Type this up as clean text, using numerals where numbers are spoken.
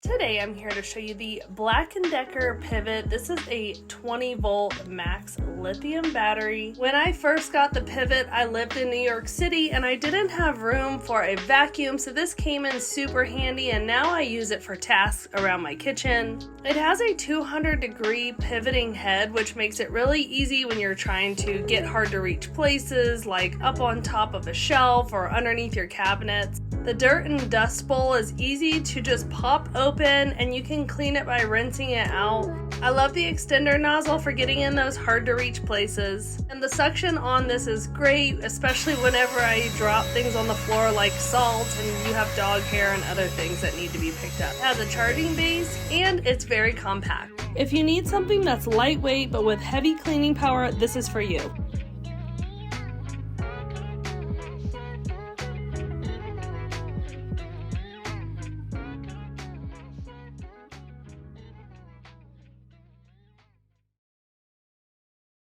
Today I'm here to show you the BLACK+DECKER Pivot. This is a 20 volt max lithium battery. When I first got the Pivot, I lived in New York City and I didn't have room for a vacuum, so this came in super handy and now I use it for tasks around my kitchen. It has a 200-degree pivoting head, which makes it really easy when you're trying to get hard to reach places like up on top of a shelf or underneath your cabinets. The dirt and dust bowl is easy to just pop open and you can clean it by rinsing it out. I love the extender nozzle for getting in those hard to reach places. And the suction on this is great, especially whenever I drop things on the floor like salt and you have dog hair and other things that need to be picked up. It has a charging base and it's very compact. If you need something that's lightweight but with heavy cleaning power, this is for you.